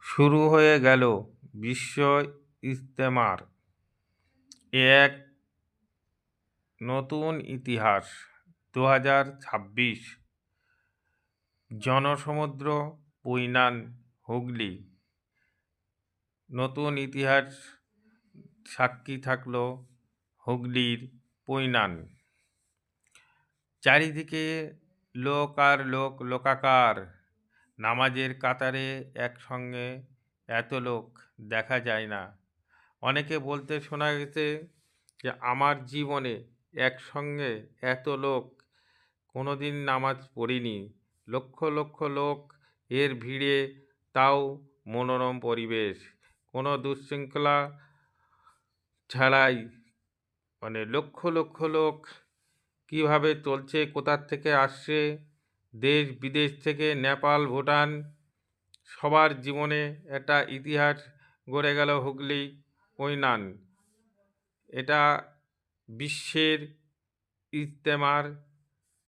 শুরু হয়ে গেল বিশ্ব ইজতেমার এক নতুন ইতিহাস। 2026 জনসমুদ্র পৈনান হুগলি নতুন ইতিহাস সাক্ষী থাকল হুগলির পৈনান। চারিদিকে লোক আর লোক, লোকাকার। নামাজের কাতারে একসঙ্গে এত লোক দেখা যায় না। অনেকে বলতে শোনা গেছে যে আমার জীবনে একসঙ্গে এত লোক কোনোদিন নামাজ পড়িনি। লক্ষ লক্ষ লোক এর ভিড়ে, তাও মনোরম পরিবেশ, কোনো দুশৃঙ্খলা ছাড়াই। লক্ষ লক্ষ লোক কিভাবে চলছে, কোথার থেকে আসছে, দেশ বিদেশ থেকে, নেপাল, ভুটান, সবার জীবনে একটা ইতিহাস গড়ে গেল হুগলি পৈনান। এটা বিশ্বের ইজতেমার